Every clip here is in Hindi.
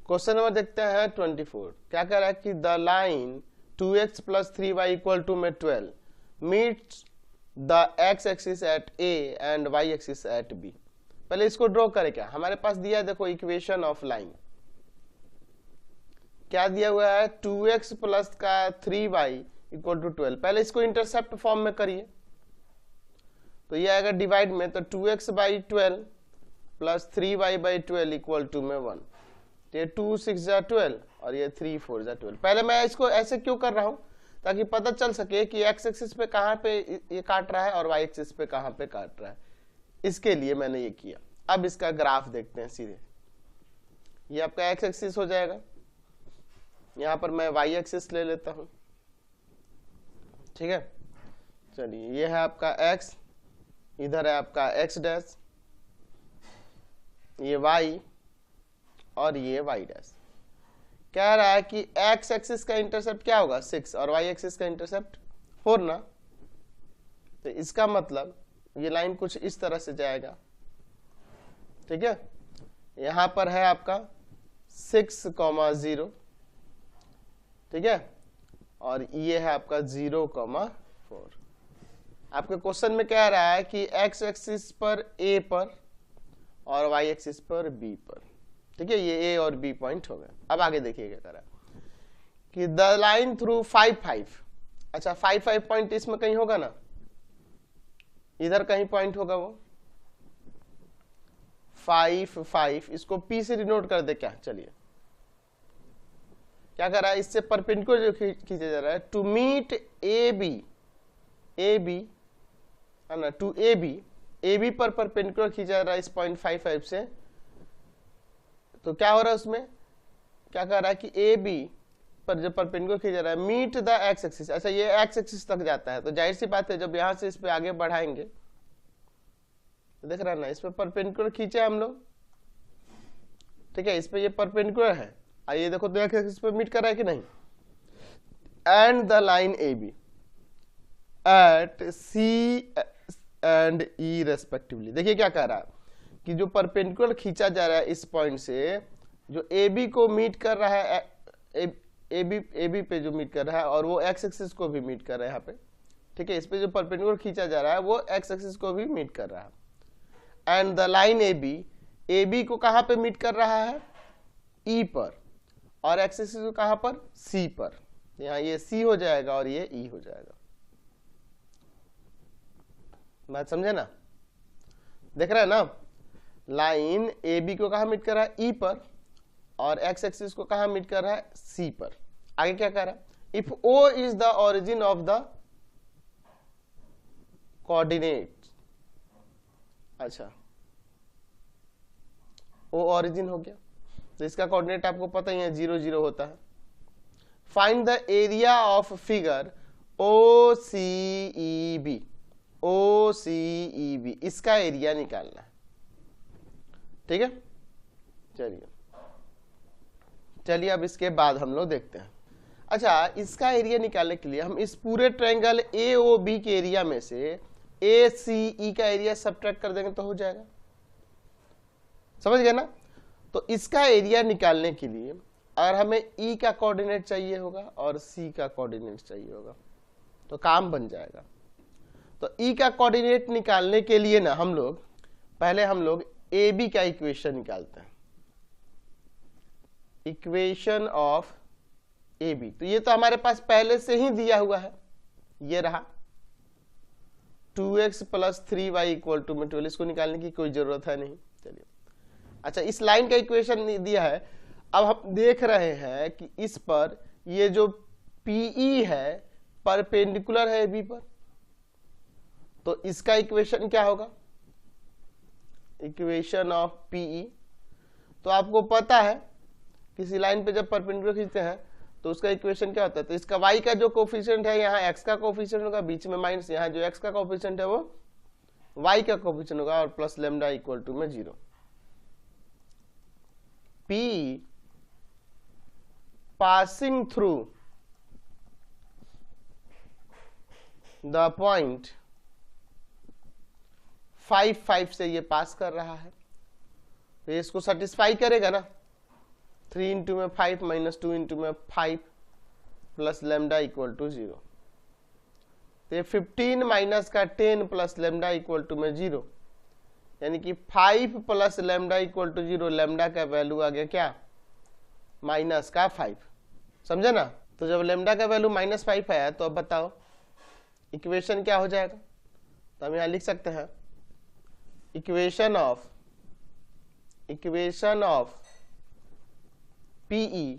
क्वेश्चन नंबर देखते हैं 24। क्या कह रहा है कि द लाइन 2x + 3y = में 12 meets the x axis at a and y axis at b। पहले इसको ड्रॉ करें। क्या हमारे पास दिया है, देखो इक्वेशन ऑफ लाइन क्या दिया हुआ है, 2x + का 3y = 12। पहले इसको इंटरसेप्ट फॉर्म में करिए तो ये आएगा डिवाइड में, तो 2x/12 + 3y/12 = में 1। तो ये 2 6 जा 12 और ये 3 4 जा 12। पहले मैं इसको ऐसे क्यों कर रहा हूं, ताकि पता चल सके कि x एक्सिस पे कहां पे ये काट रहा है और y एक्सिस पे कहां पे काट रहा है, इसके लिए मैंने ये किया। अब इसका ग्राफ देखते हैं सीधे। ये आपका x एक्सिस हो जाएगा, यहां पर मैं y एक्सिस ले लेता हूं, ठीक है। चलिए ये है आपका x, इधर है आपका x डैश, ये y और ये y डैश। कह रहा है कि x एक्सिस का इंटरसेप्ट क्या होगा 6 और y एक्सिस का इंटरसेप्ट 4 ना। तो इसका मतलब ये लाइन कुछ इस तरह से जाएगा, ठीक है। यहां पर है आपका 6, 0, ठीक है, और ये है आपका 0, 4। आपके क्वेश्चन में कह रहा है कि x एक्सिस पर a पर और y एक्सिस पर b पर, ठीक है। ये a और b पॉइंट हो गए। अब आगे देखिए क्या कर रहा है कि द लाइन थ्रू 5 5। अच्छा 5 5 पॉइंट इसमें कहीं होगा ना, इधर कहीं पॉइंट होगा वो 5 5। इसको p से डिनोट कर दे क्या, चलिए क्या कर रहा है, इससे परपेंडिकुलर जो खींचा जा रहा है टू मीट ए बी है ना, टू ए बी पर परपेंडिकुलर खींचा जा रहा है इस पॉइंट 5 5 से। तो क्या हो रहा है उसमें, क्या कर रहा है कि ए बी पर जो परपेंडिकुलर खींचा जा रहा है मीट द एक्स एक्सिस। अच्छा ये एक्स एक्सिस तक जाता है, तो जाहिर सी बात है जब यहां से इस पे आगे बढ़ाएंगे तो देख रहा है ना, इस पे परपेंडिकुलर खींचे हम लोग, ठीक है। इस पे ये परपेंडिकुलर है, आइए देखो तो एक्स एक्सिस पे मीट कर रहा है कि नहीं। And the line A B at C and E respectively. देखिए क्या कह रहा है कि जो परपेंडिकुलर खींचा जा रहा है इस पॉइंट से, जो ए बी को मीट कर रहा है, ए बी पे जो मीट कर रहा है और वो एक्स एक्सिस को भी मीट कर रहा है यहाँ पे, ठीक है। इस पे जो परपेंडिकुलर खींचा जा रहा है वो एक्स एक्सिस को भी मीट कर रहा है। And the line A B को कहां पे मीट कर रहा है, ई पर, और एक्स एक्सिस को कहां पर, सी पर। यहाँ ये सी हो जाएगा और ये ई हो जाएगा। बात समझे ना, देख रहे हैं ना, लाइन ए बी को कहां मीट कर रहा है, ई पर, और एक्स एक्सिस को कहां मीट कर रहा है, सी पर। आगे क्या कर रहा है, if O is the origin of the coordinate. अच्छा ओ ओरिजिन हो गया, तो इसका कोऑर्डिनेट आपको पता ही है 0 0 होता है। Find the area of figure O C E B. O C E B, इसका एरिया निकालना है, ठीक है। चलिए अब इसके बाद हम लोग देखते हैं। अच्छा इसका एरिया निकालने के लिए हम इस पूरे ट्रायंगल ए ओ बी के एरिया में से ए सी ई का एरिया सब्ट्रैक्ट कर देंगे तो हो जाएगा, समझ गए ना। तो इसका एरिया निकालने के लिए अगर हमें ई का कोऑर्डिनेट चाहिए होगा और सी का कोऑर्डिनेट चाहिए होगा तो काम बन जाएगा। तो ई का कोऑर्डिनेट निकालने के लिए ना हम लोग पहले ए बी का इक्वेशन निकालते हैं, इक्वेशन ऑफ ए बी। तो ये तो हमारे पास पहले से ही दिया हुआ है, ये रहा 2x + 3y = में 12। इसको निकालने की कोई जरूरत है नहीं। चलिए अच्छा इस लाइन का इक्वेशन दिया है। अब हम देख रहे हैं कि इस पर ये जो PE है परपेंडिकुलर है AB पर, तो इसका इक्वेशन क्या होगा, इक्वेशन ऑफ PE। तो आपको पता है किसी लाइन पे जब परपेंडिकुलर खींचते हैं तो उसका इक्वेशन क्या होता है, तो इसका y का जो कोफिशिएंट है यहाँ x का कोफिशिएंट होगा, बीच में माइनस यहाँ जो x का कोफिशिएंट है वो y का कोफिशिएंट होगा, और प्लस लैम्डा = में 0। P passing through the point 5 5 से ये पास कर रहा है, तो ये इसको सेटिस्फाई करेगा ना 3 इंटू में 5 माइनस 2 इंटू में 5 प्लस लेमडा इक्वल टू 0। तो ये 15 माइनस का 10 प्लस लेमडा इक्वल टू में 0, यानी कि 5 plus lambda equal to 0। Lambda का वैल्यू आ गया क्या, माइनस का 5। समझे ना। तो जब लेमडा का वैल्यू -5 आया तो अब बताओ इक्वेशन क्या हो जाएगा। तो हम यहां लिख सकते हैं इक्वेशन ऑफ PE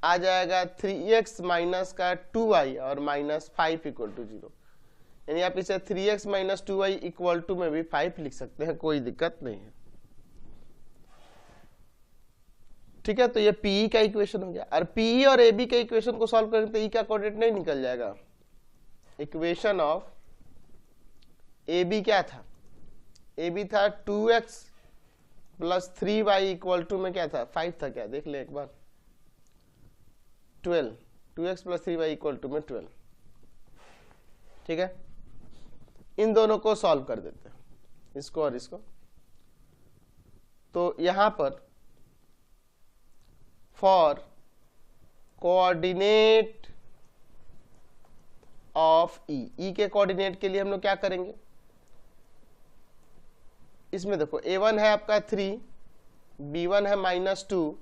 आ जाएगा 3x माइनस का 2y और -5 इक्वल टू 0। यानी आप इसे 3x minus 2y equal to में भी 5 लिख सकते हैं, कोई दिक्कत नहीं है। ठीक है, तो ये PE का इक्वेशन हो गया। और PE और AB के इक्वेशन को सॉल्व करें तो E का कोऑर्डिनेट नहीं निकल जाएगा। इक्वेशन ऑफ AB क्या था, AB था 2x plus 3y equal to में क्या था, 5 था क्या, देख ले एक बार, 12। 2x plus 3y equal to में 12। ठीक है, इन दोनों को सॉल्व कर देते हैं, इसको और इसको। तो यहां पर फॉर कोऑर्डिनेट ऑफ ई के कोऑर्डिनेट के लिए हम लोग क्या करेंगे, इसमें देखो a1 है आपका 3, b1 है -2,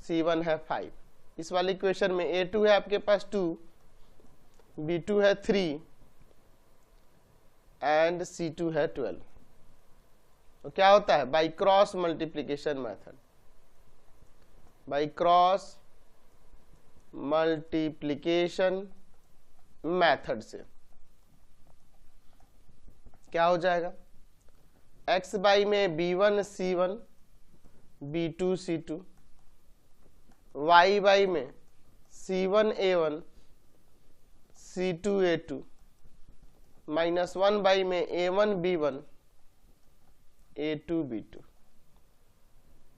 c1 है 5। इस वाले इक्वेशन में a2 है आपके पास 2, b2 है 3 एंड c2 है 12। तो क्या होता है, by cross multiplication method, by cross multiplication method से क्या हो जाएगा, x बाई में b1 c1 b2 c2, y by में c1 a1 c2 a2, -1 by में a1 b1 a2 b2।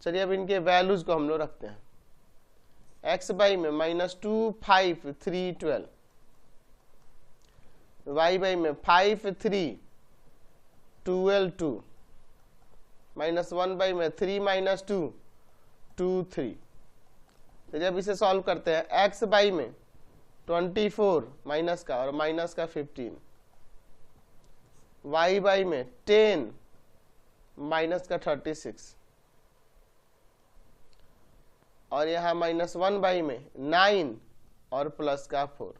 चलिए अब इनके वैल्यूज को हम लोग रखते हैं। x बाई में -2 5 3 12, y बाई में 5 3 12 2, -1 बाई में 3 -2 2 3। तो जब इसे सॉल्व करते हैं x बाई में 24 माइनस का और माइनस का 15, y बाई में 10 माइनस का 36 और यहां -1 बाई में 9 और प्लस का 4।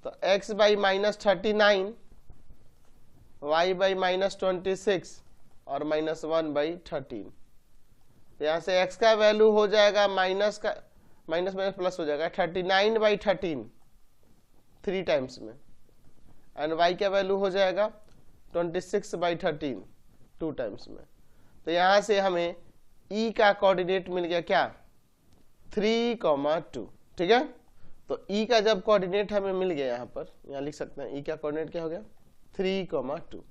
तो x बाई -39, y बाई -26 और -1 बाई 13। तो यहां से x का वैल्यू हो जाएगा माइनस प्लस हो जाएगा 39 बाई 13 3 टाइम्स में, एंड y का वैल्यू हो जाएगा 26 बाई 13 2 टाइम्स में। तो यहां से हमें E का कोऑर्डिनेट मिल गया क्या, 3,2। ठीक है, तो E का जब कोऑर्डिनेट हमें मिल गया, यहाँ लिख सकते हैं E का कोऑर्डिनेट क्या हो गया, 3,2।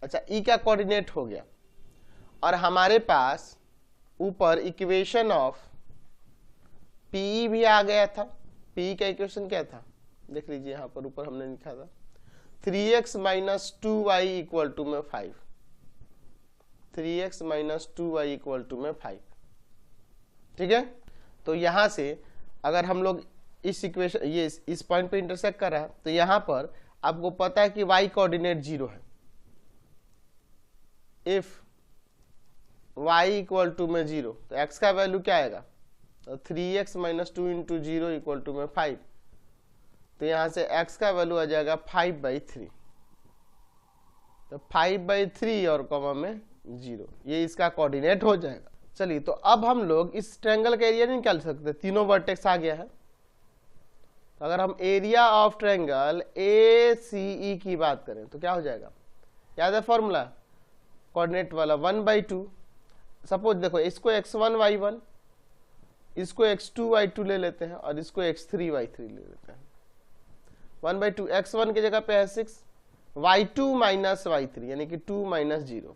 अच्छा, E का कोऑर्डिनेट हो गया और हमारे पास ऊपर इक्वेशन ऑफ PE भी आ गया था। PE का इक्वेशन क्या था, देख लीजिए यहाँ पर ऊपर हमने लिखा था 3x minus 2y equal to में 5, 3x minus 2y equal to में 5। ठीक है, तो यहां से अगर हम लोग इस इक्वेशन ये इस पॉइंट पे इंटरसेक्ट कर रहा है तो यहां पर आपको पता है कि y कोऑर्डिनेट 0 है। इफ y इक्वल टू में 0 तो x का वैल्यू क्या आएगा, तो 3x minus 2 into 0 equal to में 5। तो यहां से x का वैल्यू आ जाएगा 5/3। तो 5/3 और कॉमा में 0, ये इसका कोऑर्डिनेट हो जाएगा। चलिए, तो अब हम लोग इस ट्रायंगल का एरिया नहीं निकाल सकते, तीनों वर्टेक्स आ गया है। तो अगर हम एरिया ऑफ ट्रायंगल ACE की बात करें तो क्या हो जाएगा, याद है फॉर्मूला कोऑर्डिनेट वाला, 1/2। सपोज देखो इसको x1 y1, इसको x2 y2 ले लेते हैं और इसको x3 y3 ले लेते हैं। 1/2 x1 की जगह पे है 6, y2 माइनस y3 यानी कि 2 माइनस 0,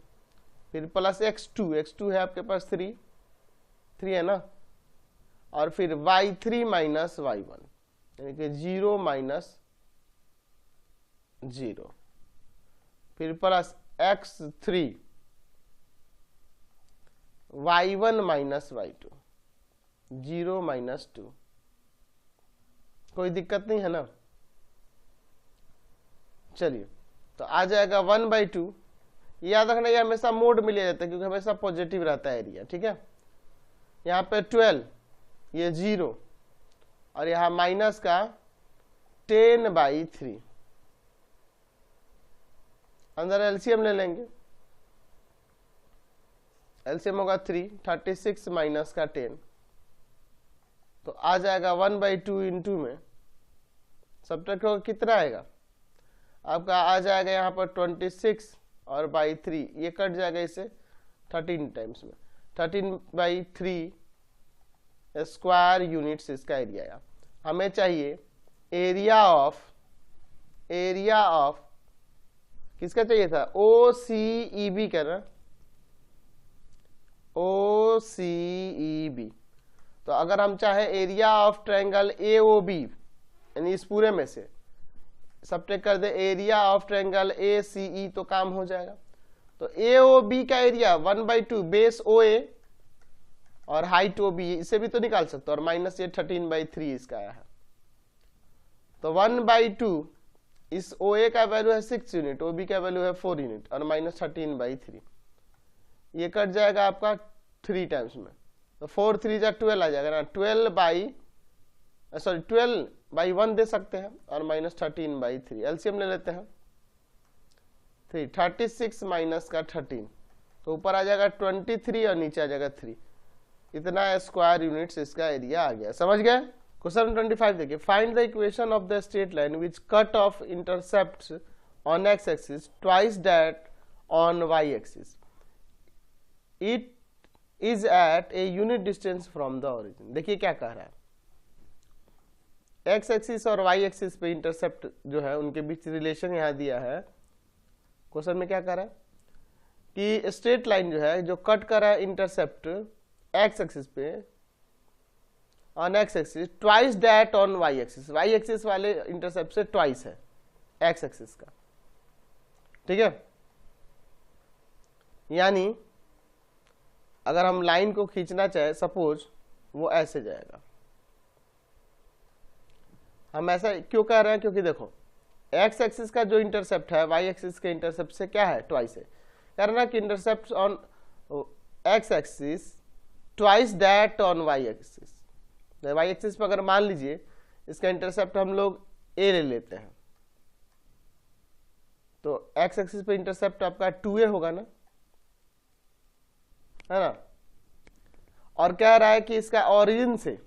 फिर प्लस x2 है आपके पास 3 है ना, और फिर y3 माइनस y1 यानी कि 0 माइनस 0, फिर plus x3 y1 minus y2, 0 minus 2। कोई दिक्कत नहीं है ना? चलिए, तो आ जाएगा 1/2। याद रखना ये हमेशा मोड में लिया जाता है क्योंकि हमेशा पॉजिटिव रहता है एरिया, ठीक है। यहाँ पे 12, ये 0, और यहाँ माइनस का 10/3। अंदर एलसीएम ले लेंगे, एलसीएम होगा 3, 36 माइनस का 10, तो आ जाएगा 1/2 इंटू में सब्ट्रैक्ट होगा, कितना आएगा आपका? आ जाएगा यहाँ पर 26 और बाई 3, ये कट जाएगा इसे 13 टाइम्स में, 13/3 स्क्वायर यूनिट्स इसका एरिया आया। हमें चाहिए एरिया ऑफ किसका चाहिए था? OCEB का ना, OCEB। तो अगर हम चाहे एरिया ऑफ ट्रायंगल AOB, यानी इस पूरे में से सब्ट्रैक्ट कर दे एरिया ऑफ ट्रायंगल ACE, तो काम हो जाएगा। तो AOB का एरिया 1/2 बेस OA और हाइट OB, इसे भी तो निकाल सकते हो, और माइनस ये 13/3 इसका आया है। तो 1/2 इस OA का वैल्यू है 6 यूनिट, OB का वैल्यू है 4 यूनिट, और माइनस 13/3, ये कट जाएगा आपका 3 टाइम्स में, तो 4 3 जा 12 आ जाएगा ना, 12/1 दे सकते हैं, और माइनस 13/3। एलसीएम ले लेते हैं, 36 माइनस का 13, तो ऊपर आ जाएगा 23 और नीचे आ जाएगा 3, इतना स्क्वायर यूनिट्स इसका एरिया आ गया। समझ गए? क्वेश्चन 25 देखिए, find the equation of the straight line which cut off intercepts on X axis twice that on Y axis, it is at a unit distance from the origin. देखिए क्या कह रहा है, एक्स एक्सिस और वाई एक्सिस पे इंटरसेप्ट जो है उनके बीच रिलेशन यहां दिया है। क्वेश्चन में क्या कह रहा है कि स्ट्रेट लाइन जो है जो कट कर रहा है इंटरसेप्ट एक्स एक्सिस पे on X axis twice that on Y axis, Y axis वाले इंटरसेप्ट से ट्वाइस है एक्स एक्सिस का, ठीक है। यानी अगर हम लाइन को खींचना चाहे, सपोज वो ऐसे जाएगा। हम ऐसा क्यों कह रहे हैं? क्योंकि देखो एक्स एक्सिस का जो इंटरसेप्ट है वाई एक्सिस के इंटरसेप्ट से क्या है? ट्वाइस है। कह रहे ना कि intercept on X axis twice that on Y axis. Y axis पर अगर मान लीजिए इसका इंटरसेप्ट हम लोग ए ले लेते हैं, तो एक्स एक्सिस पे इंटरसेप्ट आपका 2a होगा ना, है ना। और कह रहा है कि इसका ओरिजिन से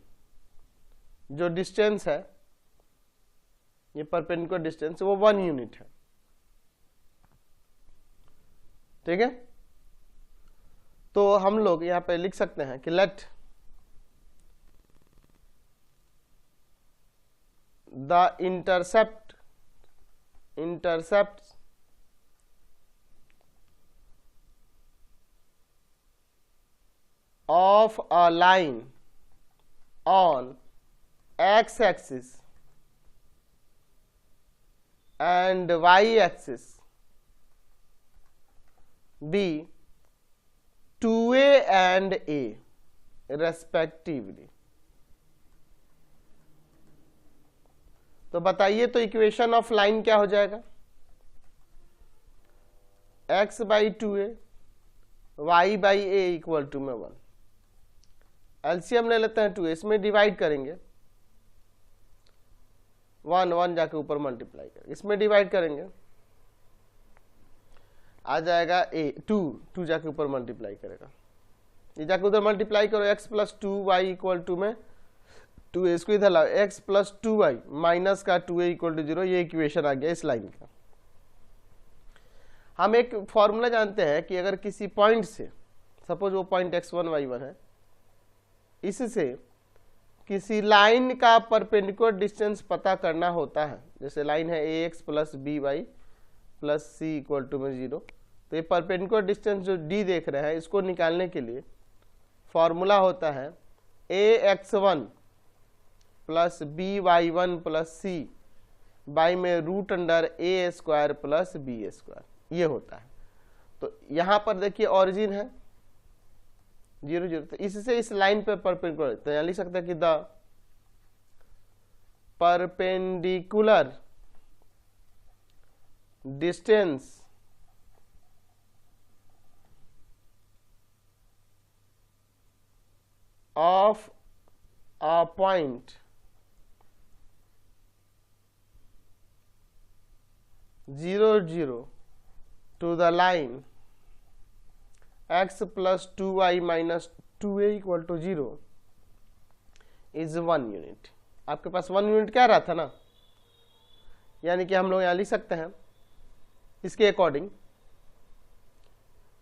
जो डिस्टेंस है, ये परपेंडिकुलर डिस्टेंस, वो 1 यूनिट है, ठीक है। तो हम लोग यहां पे लिख सकते हैं कि let the intercept of a line on x axis and y axis be 2a and a respectively। तो बताइए तो इक्वेशन ऑफ लाइन क्या हो जाएगा? x/2a y/a इक्वल टू में 1। एलसीएम ले लेते हैं 2, इसमें डिवाइड करेंगे 1 जाके ऊपर मल्टीप्लाई करेंगे, इसमें डिवाइड करेंगे आ जाएगा टू जाके ऊपर मल्टीप्लाई करेगा, ये जाके उधर मल्टीप्लाई करो, x+2y इक्वल टू में 2a, इसको इधर लाओ, x+2y माइनस का 2a इक्वल टू 0। ये इक्वेशन आ गया इस लाइन का। हम एक फॉर्मूला जानते हैं कि अगर किसी पॉइंट से, सपोज वो पॉइंट x1 y1 है, इससे किसी लाइन का परपेंडिकुलर डिस्टेंस पता करना होता है, जैसे लाइन है ax + by + c equal to में 0, तो ये परपेंडिकुलर डिस्टेंस जो d देख रहे हैं, इसको निकालने के लिए फॉर्मूला होता है ax1 + by1 + c बाई में √a² + b², ये होता है। तो यहां पर देखिए ओरिजिन है, 0 0, तो इससे इस लाइन पे परपेंडिकुलर, तो यहाँ लिख सकते हैं कि the perpendicular distance of a point 0 0 to the line x plus 2y minus 2a equal to 0 is 1 unit. आपके पास 1 यूनिट क्या रहा था ना, यानी कि हम लोग यहाँ लिख सकते हैं इसके अकॉर्डिंग,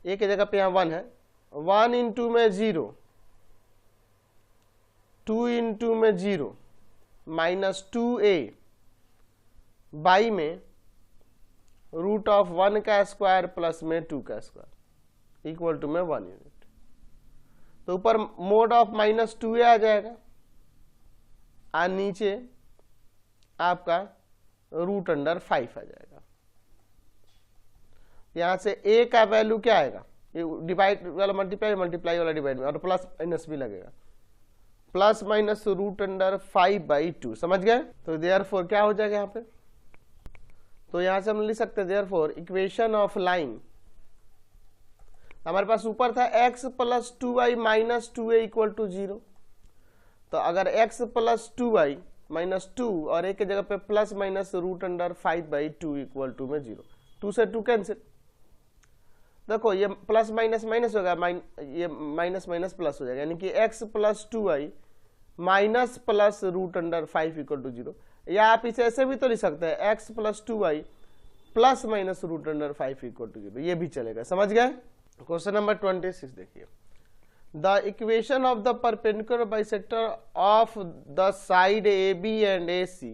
एक जगह पे यहाँ 1 है, 1 इंटू में 0, 2 इंटू में 0 माइनस 2a बाई में रूट ऑफ 1 का स्क्वायर प्लस में 2 का स्क्वायर इक्वल टू में 1 यूनिट। तो ऊपर मोड ऑफ माइनस 2a आ जाएगा और नीचे आपका रूट अंडर 5 आ जाएगा। यहां से a का वैल्यू क्या आएगा, डिवाइड वाला मल्टीप्लाई, मल्टीप्लाई वाला डिवाइड में, और प्लस माइनस भी लगेगा, प्लस माइनस रूट अंडर 5/2, समझ गए। तो देयरफॉर क्या हो जाएगा यहाँ पे, तो यहां से हम लिख सकते हैं देयरफॉर इक्वेशन ऑफ लाइन, हमारे पास ऊपर था x plus 2y minus 2a equal to 0, तो अगर x प्लस 2y माइनस 2 और एक की जगह पे plus minus root under 5/2 equal to में 0, 2 से 2 कैंसिल, देखो ये प्लस माइनस माइनस होगा, ये माइनस माइनस प्लस हो जाएगा, यानी कि x plus 2y minus plus root under 5 equal to 0, या आप इसे ऐसे भी तो लिख सकते हैं x plus 2y plus minus root under 5 equal to 0, ये भी चलेगा, समझ गए। क्वेश्चन नंबर 26 देखिए, the equation of the perpendicular bisector of the side AB and AC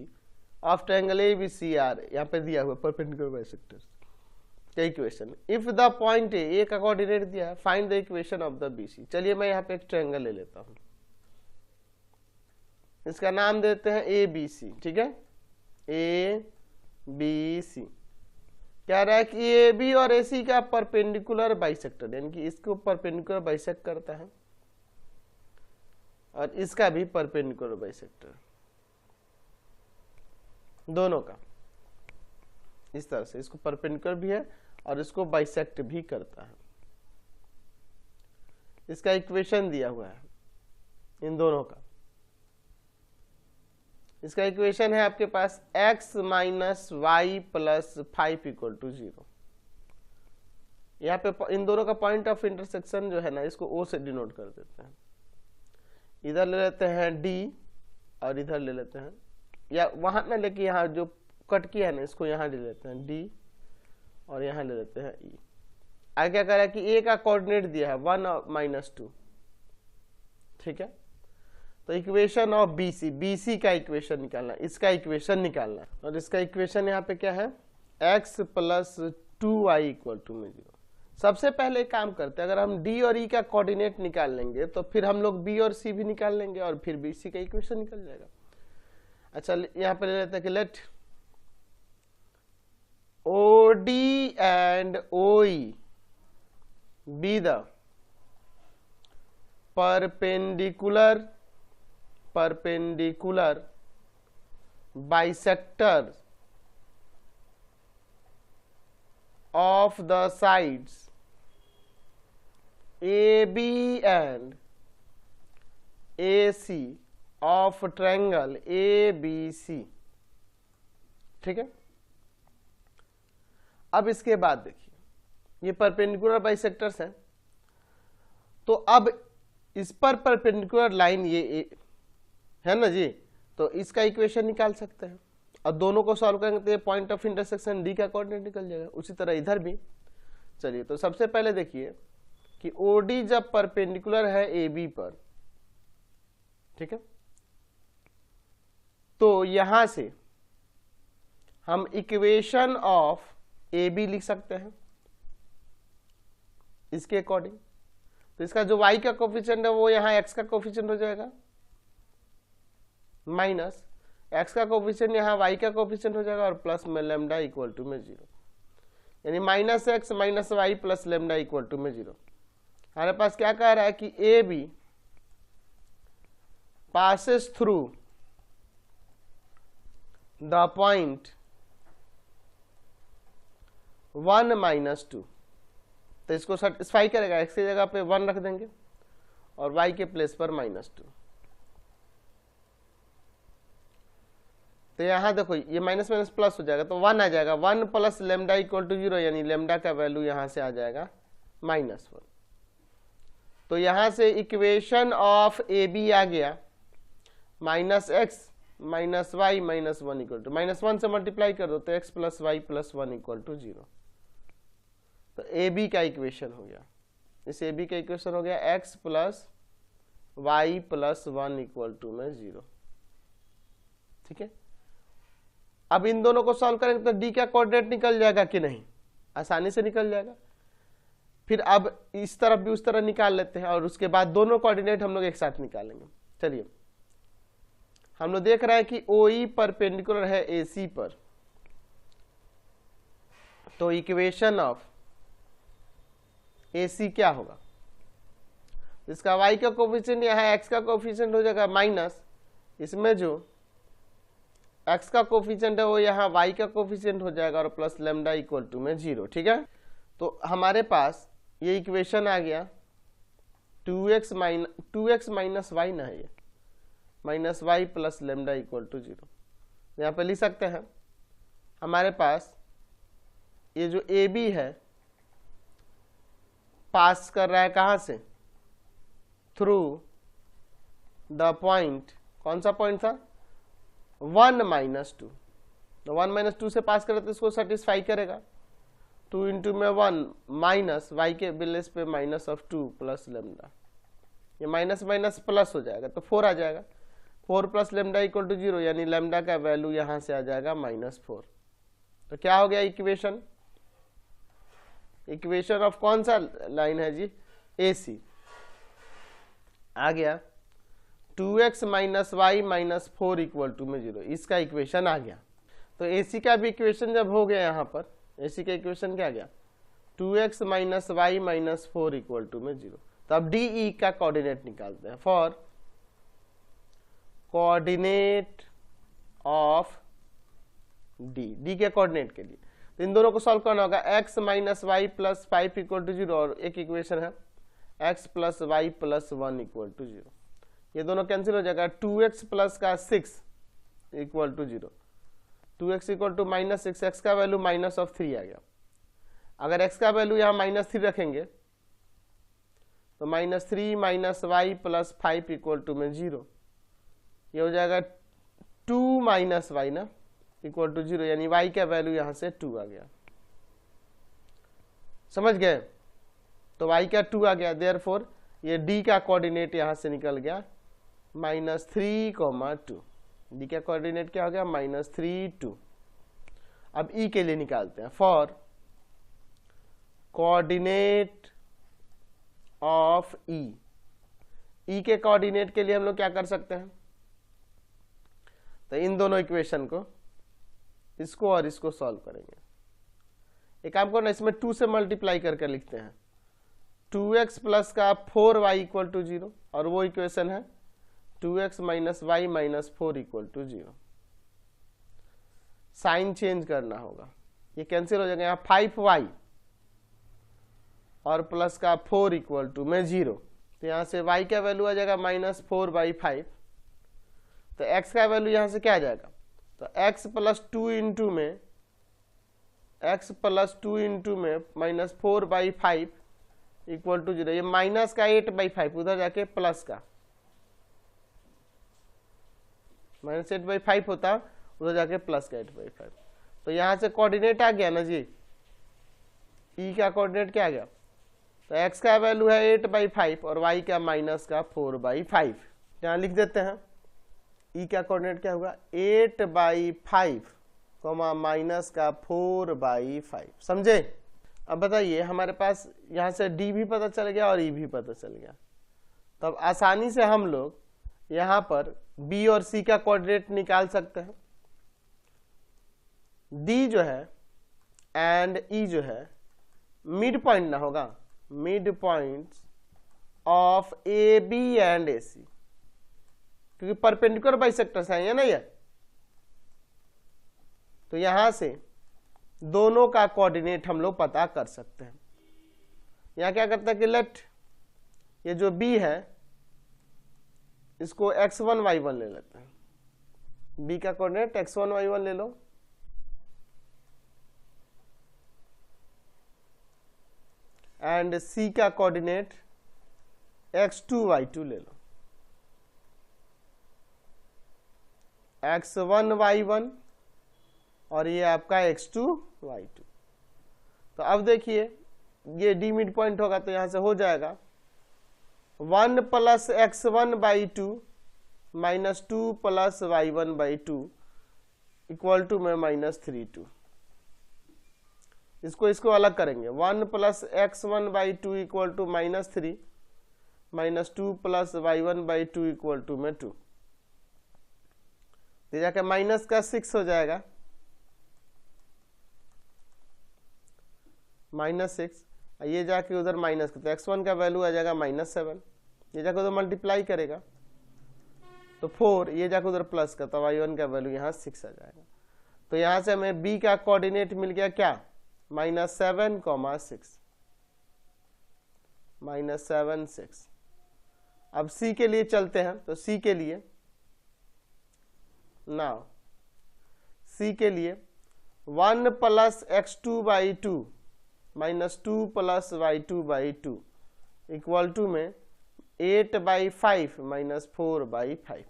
of triangle ABCR, यहाँ पे दिया हुआ परपेंडिकुलर बाइसेक्टर का equation, if the point A का कोऑर्डिनेट दिया है, find the equation of the BC। चलिए मैं यहाँ पे एक ट्रायंगल ले लेता हूँ, इसका नाम देते हैं ABC, ठीक है, ABC। क्या रहा है कि AB और AC का परपेंडिकुलर बाइसेक्टर, यानी कि इसको परपेंडिकुलर बाइसेक्ट करता है और इसका भी परपेंडिकुलर बाइसेक्टर, दोनों का इस तरह से, इसको परपेंडिकुलर भी है और इसको बाइसेक्ट भी करता है। इसका इक्वेशन दिया हुआ है इन दोनों का, इसका इक्वेशन है आपके पास x minus Y plus 5 equal to 0। यहाँ पे इन दोनों का पॉइंट ऑफ इंटरसेक्शन जो है ना, इसको O से डिनोट कर देते हैं, इधर ले लेते हैं D और इधर ले लेते हैं, या वहां ना लेके यहाँ जो कट किया है ना, इसको यहाँ ले लेते हैं D और यहाँ ले लेते हैं E। आगे क्या करा कि A का कोऑर्डिनेट दिया है 1 और -2, ठीक है। तो इक्वेशन ऑफ BC, BC का इक्वेशन निकालना, इसका इक्वेशन निकालना, और इसका इक्वेशन यहाँ पे क्या है, x plus 2y equal to में 0। सबसे पहले काम करते हैं, अगर हम D और E का कोऑर्डिनेट निकाल लेंगे तो फिर हम लोग B और C भी निकाल लेंगे और फिर BC का इक्वेशन निकल जाएगा। अच्छा यहाँ पे ले लेते हैं कि let OD and OE be the perpendicular bisectors of the sides AB and AC of triangle ABC, ठीक है। अब इसके बाद देखिए, ये परपेंडिकुलर बाइसेक्टर्स हैं, तो अब इस पर परपेंडिकुलर लाइन ये है ना जी, तो इसका इक्वेशन निकाल सकते हैं और दोनों को सॉल्व करेंगे तो ये पॉइंट ऑफ इंटरसेक्शन D का कोऑर्डिनेट निकल जाएगा। उसी तरह इधर भी, चलिए तो सबसे पहले देखिए कि OD जब परपेंडिकुलर है AB पर, ठीक है, तो यहां से हम इक्वेशन ऑफ AB लिख सकते हैं इसके अकॉर्डिंग। तो इसका जो y का कोफिशिएंट है वो यहाँ x का कोफिशिएंट हो जाएगा, माइनस x का कोफिशिएंट यहाँ y का कोफिशिएंट हो जाएगा और प्लस में लैम्डा इक्वल टू में 0, यानी -x minus Y plus lambda equal to में 0। हमारे पास क्या कह रहा है कि A B passes through the point 1 minus 2, तो इसको सेटिस्फाई करेगा। x की जगह पे 1 रख देंगे और y के प्लेस पर -2। तो यहां देखो ये माइनस माइनस प्लस हो जाएगा तो 1 आ जाएगा। 1 प्लस लेमडा इक्वल टू 0, यानी लेमडा का वैल्यू यहां से आ जाएगा -1। तो यहां से इक्वेशन ऑफ ए बी आ गया -x - y - 1 इक्वल टू -1 से मल्टीप्लाई कर दो तो x + y + 1 इक्वल टू 0। तो ए बी का इक्वेशन हो गया। इस ए बी का इक्वेशन हो गया x + y + 1 इक्वल टू में 0। ठीक है, अब इन दोनों को सॉल्व करेंगे तो डी का कोऑर्डिनेट निकल जाएगा कि नहीं? आसानी से निकल जाएगा। फिर अब इस तरफ भी उस तरह निकाल लेते हैं और उसके बाद दोनों कोऑर्डिनेट हम लोग एक साथ निकालेंगे। चलिए, हम लोग देख रहे हैं कि OE परपेंडिकुलर है AC पर, तो इक्वेशन ऑफ AC क्या होगा? इसका y का कोफिशिएंट यहाँ x का कोफिशिएंट हो जाएगा माइनस, इसमें जो x का कोफिशिएंट है वो यहाँ y का कोफिशिएंट हो जाएगा और प्लस लेमडा इक्वल टू में 0। ठीक है, तो हमारे पास ये इक्वेशन आ गया 2x माइनस y ना है, ये -y + लेमडा इक्वल टू 0। यहाँ पे लिख सकते हैं हमारे पास ये जो ए बी है पास कर रहा है कहाँ से? थ्रू द पॉइंट, कौन सा पॉइंट था? 1 - 2। तो 1 - 2 से पास करे तो इसको सेटिस्फाई करेगा। 2 × में 1 माइनस y के बेस पे -2 प्लस लेमडा, ये माइनस माइनस प्लस हो जाएगा तो 4 आ जाएगा। 4 + लेमडा इक्वल टू 0, यानी लेमडा का वैल्यू यहां से आ जाएगा -4। तो क्या हो गया इक्वेशन? इक्वेशन ऑफ कौन सा लाइन है जी? AC आ गया 2x - y - 4 इक्वल टू में 0, इसका इक्वेशन आ गया। तो AC का भी इक्वेशन जब हो गया यहाँ पर, AC का इक्वेशन क्या आ गया? 2x - y - 4 इक्वल टू में 0। तो अब DE का कोऑर्डिनेट निकालते हैं। फॉर कोऑर्डिनेट ऑफ डी के कोऑर्डिनेट के लिए तो इन दोनों को सॉल्व करना होगा। x - y + 5 इक्वल टू 0 और एक इक्वेशन है x + y + 1 इक्वल टू 0। ये दोनों कैंसिल हो जाएगा। 2x + का 6 equal to 0, 2x equal to -6, x का वैल्यू -3 आ गया। अगर x का वैल्यू यहाँ -3 रखेंगे तो -3 - y + 5 इक्वल टू में 0, ये हो जाएगा 2 - y ना इक्वल टू 0, यानी y का वैल्यू यहां से 2 आ गया। समझ गए? तो y का 2 आ गया, देयरफॉर ये d का कोऑर्डिनेट यहां से निकल गया -3, 2। d का कोऑर्डिनेट क्या हो गया? -3, 2। अब e के लिए निकालते हैं। फॉर कोऑर्डिनेट ऑफ e के कोऑर्डिनेट के लिए हम लोग क्या कर सकते हैं? तो इन दोनों इक्वेशन को, इसको और इसको सॉल्व करेंगे। एक काम करो ना, इसमें 2 से मल्टीप्लाई करके लिखते हैं। 2x + का 4y इक्वल टू 0 और वो इक्वेशन है 2x - y - 4 equal to 0। Sign change करना होगा, ये कैंसिल हो जाएगा। यहाँ 5y और प्लस का 4 इक्वल टू में 0, तो यहाँ से y का वैल्यू आ जाएगा -4/5। तो x का वैल्यू यहां से क्या आ जाएगा? तो x + 2 × में -4/5 इक्वल टू 0, ये माइनस का 8/5 उधर जाके प्लस का -8/5 होता, उधर जाके प्लस का 8/5। तो यहां से कोऑर्डिनेट आ गया ना जी, e का कोऑर्डिनेट क्या आ गया? तो x का वैल्यू है 8/5 और y का -4/5। यहां लिख देते हैं e का कोऑर्डिनेट क्या होगा? 8/5, -4/5। समझे? अब बताइए, हमारे पास यहां से d भी पता चल गया और e भी पता चल गया। तो अब आसानी से हम लोग यहां पर b और c का कोऑर्डिनेट निकाल सकते हैं। d जो है एंड e जो है मिड पॉइंट ना होगा, mid point of A B and A C, क्योंकि परपेंडिकुलर बाइसेक्टर्स हैं ये ना ये, तो यहां से दोनों का कोऑर्डिनेट हम लोग पता कर सकते हैं। यहां क्या करता है कि लेट ये जो b है इसको x1 y1 ले लेते हैं, b का कोऑर्डिनेट x1 y1 ले लो, एंड c का कोऑर्डिनेट x2 y2 ले लो, x1 y1 और ये आपका x2 y2। तो अब देखिए ये d मिड पॉइंट होगा तो यहां से हो जाएगा 1 plus x1 by 2 minus 2 plus y1 by 2 equal to में -3 इसको अलग करेंगे। 1 plus x1 by 2 equal to -3 minus 2 plus y1 by 2 equal to में 2, तो जाके माइनस का 6 हो जाएगा, -6, ये जाके उधर माइनस का, तो x1 का वैल्यू आ जाएगा -7, ये जाके उधर मल्टीप्लाई करेगा तो 4, ये जाके उधर प्लस का, तो y1 का वैल्यू यहाँ 6 आ जाएगा। तो यहाँ से हमें b का कोऑर्डिनेट मिल गया क्या, -7, -6। अब c के लिए चलते हैं, तो c के लिए नाउ c के लिए 1 plus x2 by 2 minus 2 plus y2 by 2 equal to में 8 बाई 5 माइनस 4 बाई 5।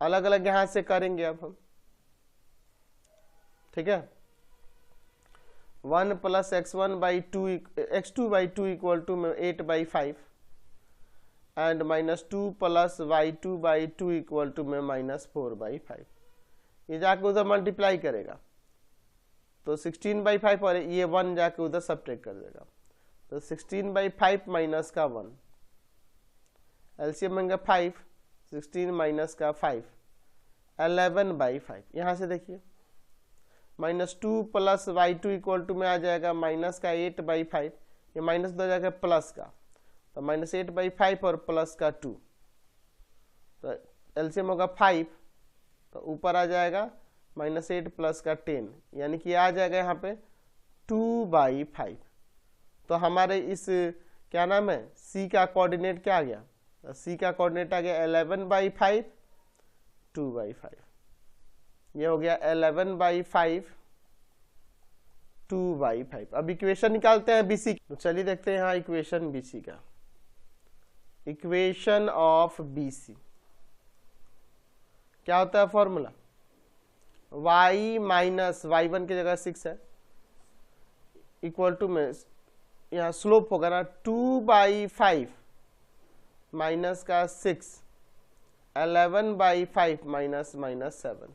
अलग अलग यहां से करेंगे अब हम, ठीक है। 1 plus x1 by 2 x2 by 2 equal to में 8 by 5 and minus 2 plus y2 by 2 equal to में -4 बाई 5। ये जाके उधर मल्टीप्लाई करेगा तो 16 बाई 5 और ये 1 जाके उधर सब्ट्रैक्ट कर देगा, तो 16 बाई 5 माइनस का 1, एलसीएम बन गया 5, 16 माइनस का 5, 11 बाई 5। यहां से देखिए -2 प्लस y2 इक्वल टू में आ जाएगा माइनस का 8 बाई 5, ये माइनस दो जाएगा प्लस का, तो -8 बाई 5 और प्लस का 2, तो एलसीएम होगा 5, तो ऊपर आ जाएगा -8 प्लस का 10, यानी कि आ जाएगा यहाँ पे 2 बाई 5। तो हमारे इस क्या नाम है c का कोऑर्डिनेट क्या आ गया, c का कोऑर्डिनेट आ गया 11 बाई 5, 2 बाई 5, ये हो गया 11 बाई 5, 2 बाई 5। अब इक्वेशन निकालते हैं BC की, तो चलिए देखते हैं यहाँ इक्वेशन BC का। इक्वेशन ऑफ BC क्या होता है फॉर्मूला, y माइनस y1 की जगह 6 है इक्वल टू में यहाँ स्लोप होगा ना 2 बाई 5 माइनस का 6, 11 बाई 5 माइनस -7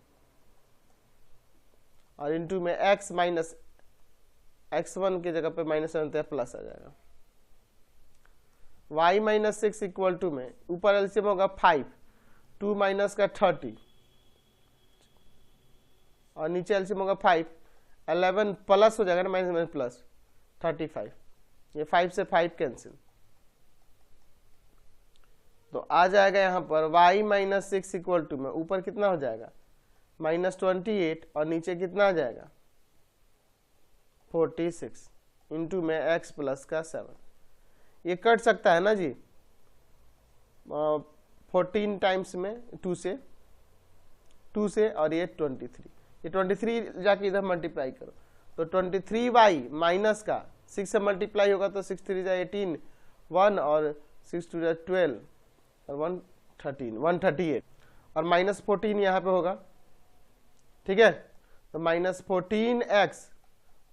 और इनटू में x माइनस x1 की जगह पे -7 तो प्लस आ जाएगा। y माइनस 6 इक्वल टू में ऊपर एलसीएम होगा 5, 2 माइनस का 30 और नीचे एलसीएम होगा 5, 11 प्लस हो जाएगा ना, माइनस प्लस 35, ये 5 से 5 कैंसिल, तो आ जाएगा यहाँ पर y माइनस 6 इक्वल टू में ऊपर कितना हो जाएगा -28 और नीचे कितना आ जाएगा 46 इंटू में x प्लस का 7। ये कट सकता है ना जी 14 टाइम्स में 2 से और ये 23, ये 23 जाके इधर मल्टीप्लाई करो तो 23y माइनस का 6 से मल्टीप्लाई होगा तो 6 3 जा 18, 1 और 6 2 जा 12 और 138 और -14 यहाँ पे होगा, ठीक है। तो -14x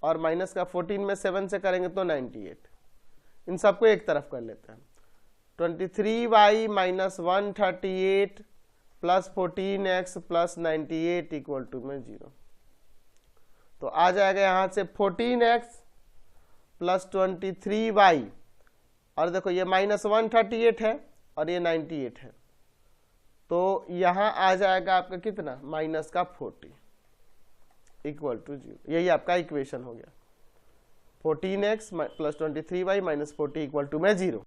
और माइनस का 14 में 7 से करेंगे तो 98, इन सबको एक तरफ कर लेते हैं। 23y minus 138 plus 14x plus 98 equal to में 0। तो आ जाएगा यहां से 14x प्लस 23y और देखो ये -138 है और ये 98 है, तो यहां आ जाएगा आपका कितना -40 इक्वल टू 0। यही आपका इक्वेशन हो गया 14x plus 23y minus 40 equal to में 0।